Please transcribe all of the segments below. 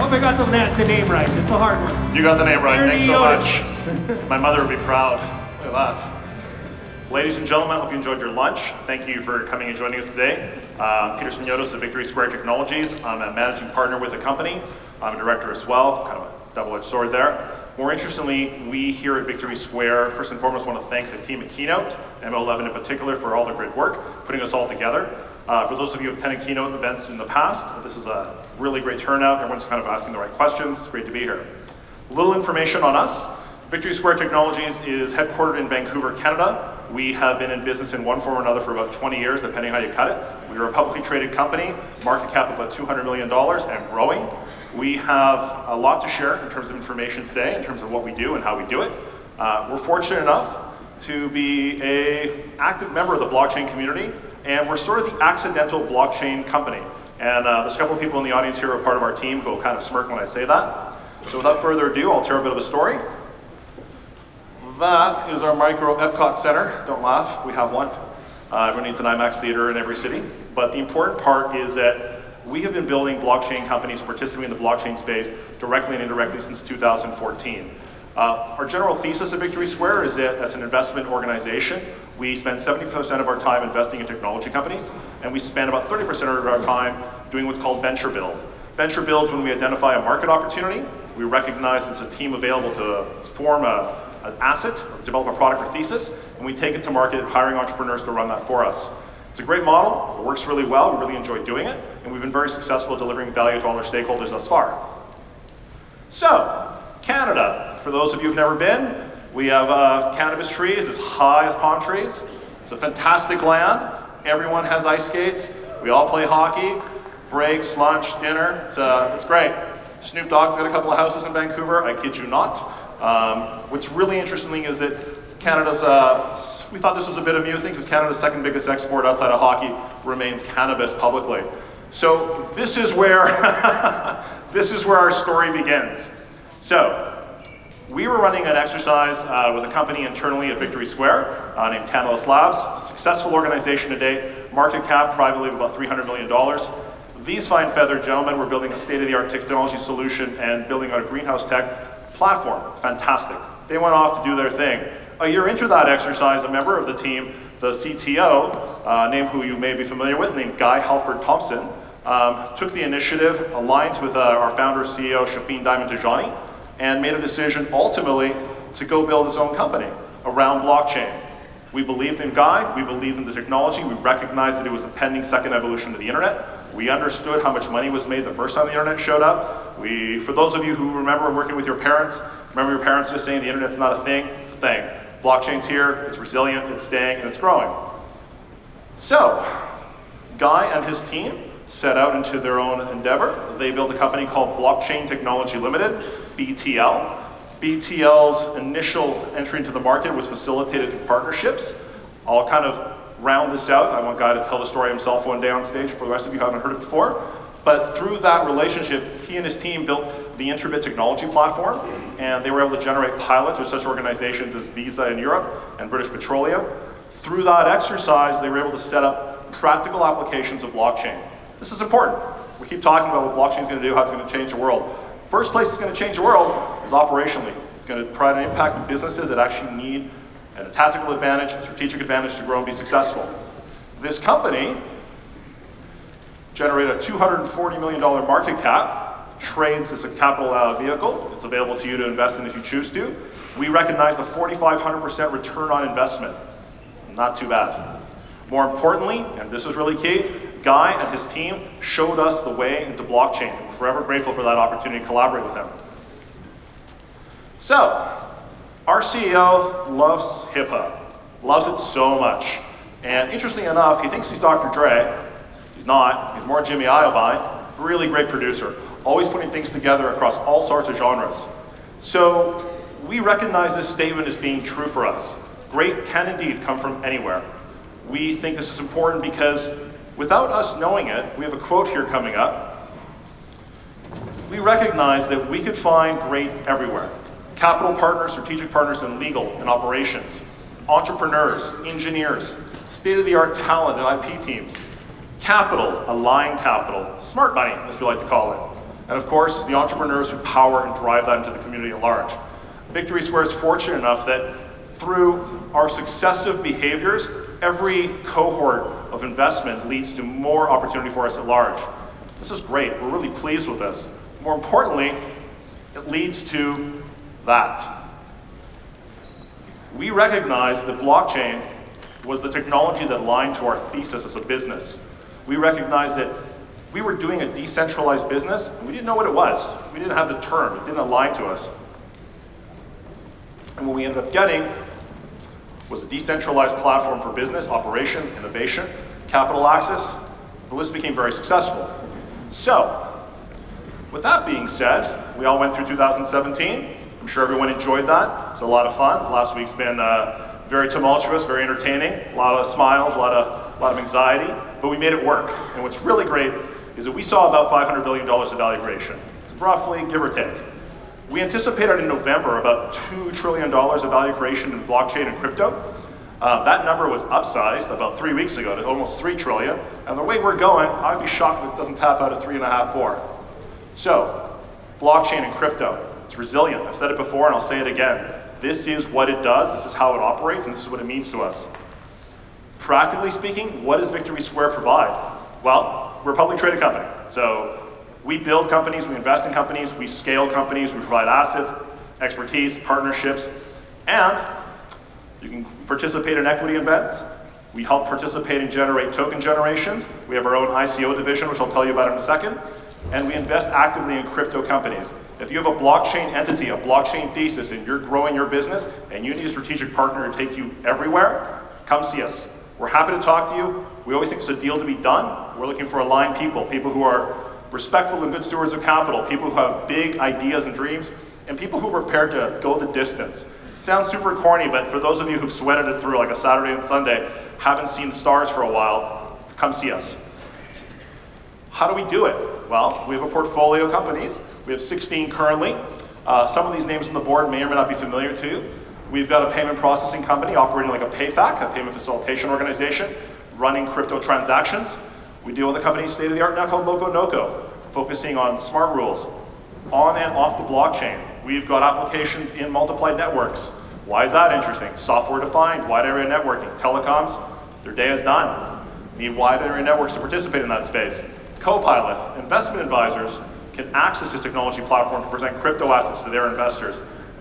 hope I got the name right. It's a hard one. You got the name right. Thanks so Square much. My mother would be proud. Look at that. Ladies and gentlemen, I hope you enjoyed your lunch. Thank you for coming and joining us today. Peter Smiotos of Victory Square Technologies. I'm a managing partner with the company. I'm a director as well, kind of a double-edged sword there. More interestingly, we here at Victory Square, first and foremost, want to thank the team at Keynote, MO11 in particular, for all the great work, putting us all together. For those of you who have attended Keynote events in the past, this is a really great turnout. Everyone's kind of asking the right questions. It's great to be here. A little information on us. Victory Square Technologies is headquartered in Vancouver, Canada. We have been in business in one form or another for about 20 years, depending how you cut it. We are a publicly traded company, market cap of about $200 million and growing. We have a lot to share in terms of information today, in terms of what we do and how we do it. We're fortunate enough to be an active member of the blockchain community, and we're sort of the accidental blockchain company. And there's a couple of people in the audience here who are part of our team who will kind of smirk when I say that. So without further ado, I'll tell a bit of a story. That is our micro Epcot Center. Don't laugh, we have one. Everyone needs an IMAX theater in every city. But the important part is that we have been building blockchain companies participating in the blockchain space directly and indirectly since 2014. Our general thesis at Victory Square is that as an investment organization, we spend 70% of our time investing in technology companies, and we spend about 30% of our time doing what's called venture build. Venture build is when we identify a market opportunity, we recognize it's a team available to form an asset, or develop a product or thesis, and we take it to market, hiring entrepreneurs to run that for us. It's a great model, it works really well, we really enjoy doing it, and we've been very successful at delivering value to all our stakeholders thus far. So, Canada, for those of you who've never been, we have cannabis trees as high as palm trees. It's a fantastic land, everyone has ice skates, we all play hockey, breaks, lunch, dinner, it's great. Snoop Dogg's got a couple of houses in Vancouver, I kid you not. What's really interesting is that Canada's, we thought this was a bit amusing because Canada's second biggest export outside of hockey remains cannabis publicly. So this is where, this is where our story begins. So we were running an exercise with a company internally at Victory Square named Tantalus Labs, successful organization today, market cap privately of about $300 million. These fine feathered gentlemen were building a state-of-the-art technology solution and building out a greenhouse tech platform. Fantastic. They went off to do their thing. A year into that exercise, a member of the team, the CTO, name who you may be familiar with, named Guy Halford Thompson, took the initiative, aligned with our founder CEO, Shafin Diamond-Tijani, and made a decision ultimately to go build his own company around blockchain. We believed in Guy, we believed in the technology, we recognized that it was the pending second evolution of the internet. We understood how much money was made the first time the internet showed up. For those of you who remember working with your parents, remember your parents just saying the internet's not a thing? It's a thing. Blockchain's here, it's resilient, it's staying, and it's growing. So, Guy and his team set out into their own endeavor. They built a company called Blockchain Technology Limited, BTL. BTL's initial entry into the market was facilitated through partnerships. I'll kind of round this out. I want Guy to tell the story himself one day on stage for the rest of you who haven't heard it before. But through that relationship, he and his team built the Interbit technology platform, and they were able to generate pilots with such organizations as Visa in Europe and British Petroleum. Through that exercise, they were able to set up practical applications of blockchain. This is important. We keep talking about what blockchain is going to do, how it's going to change the world. First place it's going to change the world is operationally. It's going to provide an impact to businesses that actually need a tactical advantage, a strategic advantage to grow and be successful. This company generated a $240 million market cap, trades as a capital vehicle. It's available to you to invest in if you choose to. We recognize the 4,500% return on investment. Not too bad. More importantly, and this is really key, Guy and his team showed us the way into blockchain. We're forever grateful for that opportunity to collaborate with them. So, our CEO loves hip hop, loves it so much. And interestingly enough, he thinks he's Dr. Dre. He's not, he's more Jimmy Iovine, really great producer, always putting things together across all sorts of genres. So, we recognize this statement as being true for us. Great can indeed come from anywhere. We think this is important because without us knowing it, we have a quote here coming up. We recognize that we could find great everywhere. Capital partners, strategic partners in legal and operations, entrepreneurs, engineers, state-of-the-art talent and IP teams, capital, aligned capital, smart money, as we like to call it, and of course, the entrepreneurs who power and drive that into the community at large. Victory Square is fortunate enough that through our successive behaviors, every cohort of investment leads to more opportunity for us at large. This is great. We're really pleased with this. More importantly, it leads to that. We recognize that blockchain was the technology that aligned to our thesis as a business. We recognized that we were doing a decentralized business, and we didn't know what it was. We didn't have the term. It didn't align to us. And what we ended up getting was a decentralized platform for business, operations, innovation, capital access. The list became very successful. So, with that being said, we all went through 2017. I'm sure everyone enjoyed that. It's a lot of fun. Last week's been very tumultuous, very entertaining, a lot of smiles, a lot of anxiety, but we made it work. And what's really great is that we saw about $500 billion of value creation, roughly, give or take. We anticipated in November about $2 trillion of value creation in blockchain and crypto. That number was upsized about 3 weeks ago to almost $3 trillion. And the way we're going, I'd be shocked if it doesn't tap out at 3.5, 4. So, blockchain and crypto, it's resilient. I've said it before and I'll say it again. This is what it does, this is how it operates, and this is what it means to us. Practically speaking, what does Victory Square provide? Well, we're a publicly traded company. So we build companies, we invest in companies, we scale companies, we provide assets, expertise, partnerships, and you can participate in equity events. We help participate and generate token generations. We have our own ICO division, which I'll tell you about in a second. And we invest actively in crypto companies. If you have a blockchain entity, a blockchain thesis, and you're growing your business, and you need a strategic partner to take you everywhere, come see us. We're happy to talk to you. We always think it's a deal to be done. We're looking for aligned people, people who are respectful and good stewards of capital, people who have big ideas and dreams, and people who are prepared to go the distance. It sounds super corny, but for those of you who've sweated it through like a Saturday and Sunday, haven't seen the stars for a while, come see us. How do we do it? Well, we have a portfolio of companies. We have 16 currently. Some of these names on the board may or may not be familiar to you. We've got a payment processing company operating like a PayFac, a payment facilitation organization, running crypto transactions. We deal with a company state-of-the-art now called Loco Noco, focusing on smart rules, on and off the blockchain. We've got applications in multiplied networks. Why is that interesting? Software-defined, wide area networking, telecoms, their day is done. Need wide area networks to participate in that space. Copilot, investment advisors can access this technology platform to present crypto assets to their investors.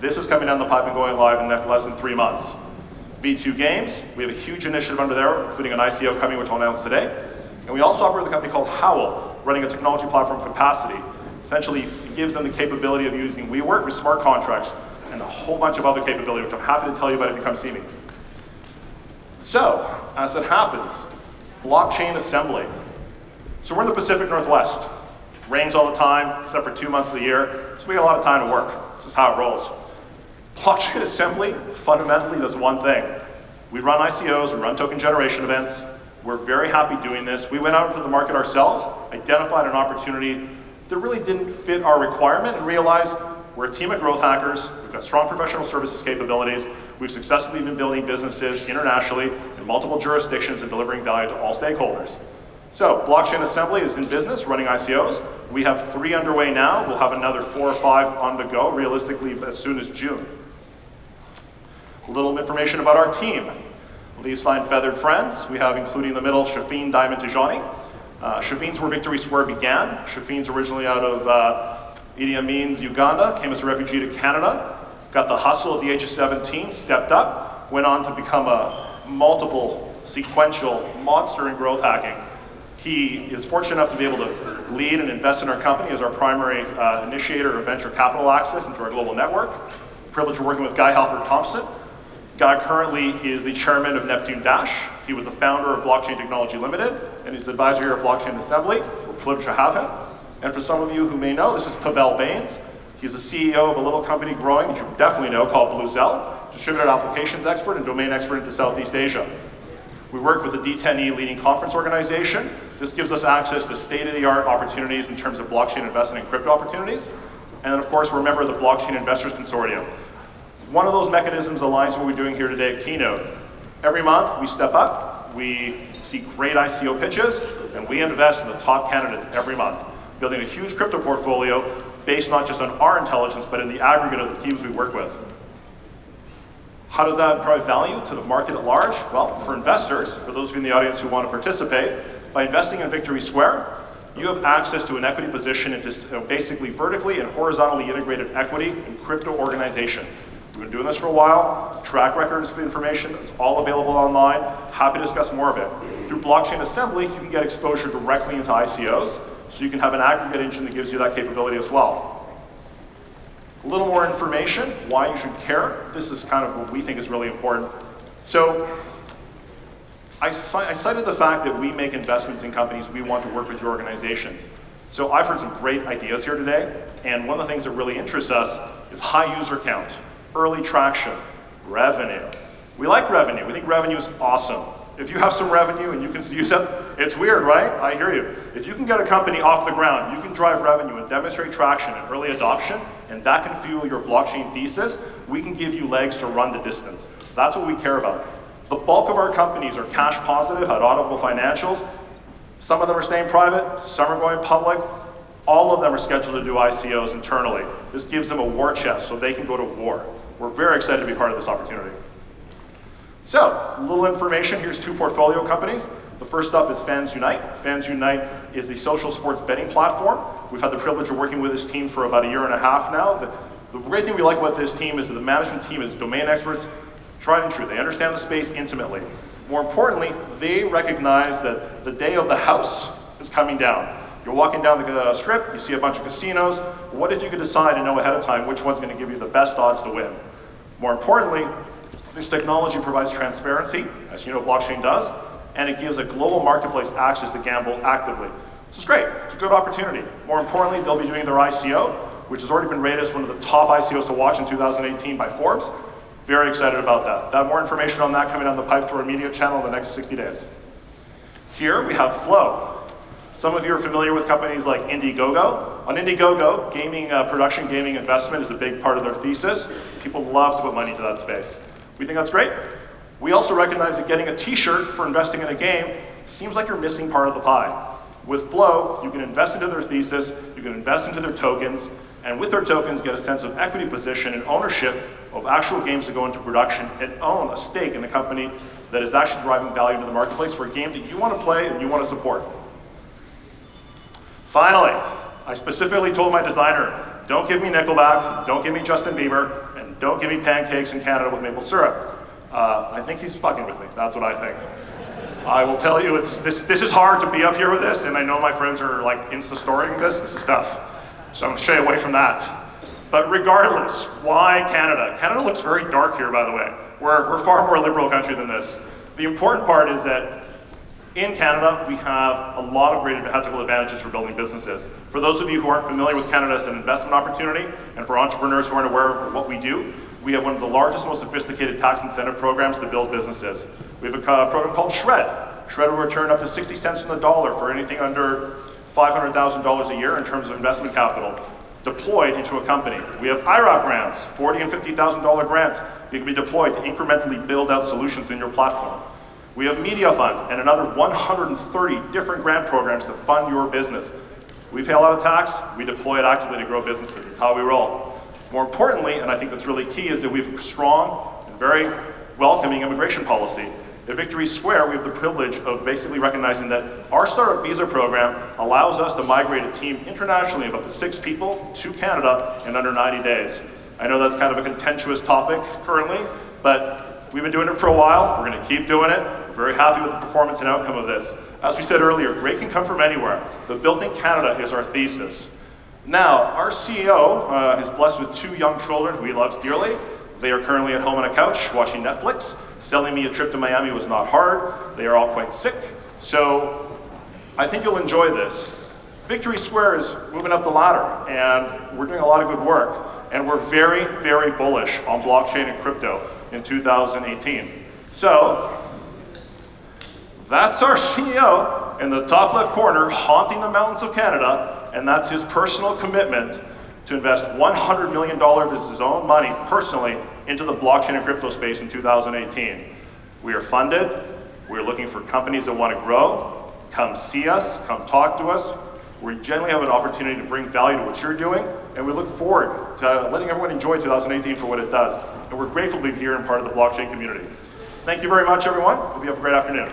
This is coming down the pipe and going live in the next less than 3 months. V2 Games, we have a huge initiative under there, including an ICO coming, which I'll announce today. And we also operate with a company called Howl, running a technology platform Capacity. Essentially, it gives them the capability of using WeWork with smart contracts and a whole bunch of other capability, which I'm happy to tell you about if you come see me. So, as it happens, blockchain assembly. So we're in the Pacific Northwest. Rains all the time, except for 2 months of the year, so we got a lot of time to work. This is how it rolls. Blockchain assembly fundamentally does one thing. We run ICOs, we run token generation events. We're very happy doing this. We went out into the market ourselves, identified an opportunity that really didn't fit our requirement, and realized we're a team of growth hackers, we've got strong professional services capabilities, we've successfully been building businesses internationally in multiple jurisdictions and delivering value to all stakeholders. So, Blockchain Assembly is in business, running ICOs. We have 3 underway now. We'll have another 4 or 5 on the go, realistically as soon as June. A little information about our team. These fine feathered friends, we have, including in the middle, Shafin Diamond Tijani. Shafin's where Victory Square began. Shafin's originally out of Idi Amin's Uganda, came as a refugee to Canada, got the hustle at the age of 17, stepped up, went on to become a multiple sequential monster in growth hacking. He is fortunate enough to be able to lead and invest in our company as our primary initiator of venture capital access into our global network. Privilege of working with Guy Halford Thompson. Guy currently is the chairman of Neptune Dash. He was the founder of Blockchain Technology Limited, and he's the advisor here at Blockchain Assembly. We're privileged to have him. And for some of you who may know, this is Pavel Bains. He's the CEO of a little company growing that you definitely know called Bluezell, distributed applications expert and domain expert into Southeast Asia. We work with the D10E leading conference organization. This gives us access to state-of-the-art opportunities in terms of blockchain investment and crypto opportunities. And then, of course, we're a member of the Blockchain Investors Consortium. One of those mechanisms aligns with what we're doing here today at Keynote. Every month, we step up, we see great ICO pitches, and we invest in the top candidates every month. building a huge crypto portfolio based not just on our intelligence, but in the aggregate of the teams we work with. How does that provide value to the market at large? Well, for investors, for those of you in the audience who want to participate, by investing in Victory Square, you have access to an equity position into basically vertically and horizontally integrated equity in crypto organization. We've been doing this for a while. Track records of information is all available online. Happy to discuss more of it. Through Blockchain Assembly, you can get exposure directly into ICOs, so you can have an aggregate engine that gives you that capability as well. A little more information, why you should care. This is kind of what we think is really important. So, I cited the fact that we make investments in companies, we want to work with your organizations. So I've heard some great ideas here today, and one of the things that really interests us is high user count, early traction, revenue. We like revenue, we think revenue is awesome. If you have some revenue and you can use it, it's weird, right? I hear you. If you can get a company off the ground, you can drive revenue and demonstrate traction and early adoption, and that can fuel your blockchain thesis, we can give you legs to run the distance. That's what we care about. The bulk of our companies are cash positive, had audible financials. Some of them are staying private, some are going public. All of them are scheduled to do ICOs internally. This gives them a war chest so they can go to war. We're very excited to be part of this opportunity. So, a little information. Here's two portfolio companies. The first up is Fans Unite. Fans Unite is the social sports betting platform. We've had the privilege of working with this team for about a year and a half now. The great thing we like about this team is that the management team is domain experts, tried and true. They understand the space intimately. More importantly, they recognize that the day of the house is coming down. You're walking down the strip, you see a bunch of casinos. What if you could decide and know ahead of time which one's going to give you the best odds to win? More importantly, this technology provides transparency, as you know blockchain does, and it gives a global marketplace access to gamble actively. This is great. It's a good opportunity. More importantly, they'll be doing their ICO, which has already been rated as one of the top ICOs to watch in 2018 by Forbes. Very excited about that. We'll have more information on that coming down the pipe through our media channel in the next 60 days. Here we have Flow. Some of you are familiar with companies like Indiegogo. On Indiegogo, production gaming investment is a big part of their thesis. People love to put money into that space. We think that's great. We also recognize that getting a t-shirt for investing in a game seems like you're missing part of the pie. With Flow, you can invest into their thesis, you can invest into their tokens, and with their tokens get a sense of equity position and ownership of actual games that go into production and own a stake in the company that is actually driving value to the marketplace for a game that you want to play and you want to support. Finally, I specifically told my designer, don't give me Nickelback, don't give me Justin Bieber, and don't give me pancakes in Canada with maple syrup. I think he's fucking with me, that's what I think. I will tell you, this is hard to be up here with this, and I know my friends are like Insta-storying this is tough. So I'm gonna shy away from that. But regardless, why Canada? Canada looks very dark here, by the way. We're a far more liberal country than this. The important part is that in Canada, we have a lot of great technical advantages for building businesses. For those of you who aren't familiar with Canada as an investment opportunity, and for entrepreneurs who aren't aware of what we do, we have one of the largest, most sophisticated tax incentive programs to build businesses. We have a program called SHRED. SHRED will return up to 60 cents on the dollar for anything under $500,000 a year in terms of investment capital deployed into a company. We have IRAP grants, $40,000 and $50,000 grants that can be deployed to incrementally build out solutions in your platform. We have media funds and another 130 different grant programs to fund your business. We pay a lot of tax, we deploy it actively to grow businesses. It's how we roll. More importantly, and I think that's really key, is that we have a strong and very welcoming immigration policy. At Victory Square, we have the privilege of basically recognizing that our startup visa program allows us to migrate a team internationally of up to 6 people to Canada in under 90 days. I know that's kind of a contentious topic currently, but we've been doing it for a while. We're going to keep doing it. We're very happy with the performance and outcome of this. As we said earlier, great can come from anywhere, but built in Canada is our thesis. Now, our CEO is blessed with 2 young children who he loves dearly. They are currently at home on a couch watching Netflix. Selling me a trip to Miami was not hard. They are all quite sick. So I think you'll enjoy this. Victory Square is moving up the ladder, and we're doing a lot of good work. And we're very, very bullish on blockchain and crypto in 2018. So that's our CEO in the top left corner, haunting the mountains of Canada, and that's his personal commitment to invest $100 million of his own money personally into the blockchain and crypto space in 2018. We are funded. We're looking for companies that want to grow. Come see us, come talk to us. where we generally have an opportunity to bring value to what you're doing, and we look forward to letting everyone enjoy 2018 for what it does. And we're grateful to be here and part of the blockchain community. Thank you very much, everyone. Hope you have a great afternoon.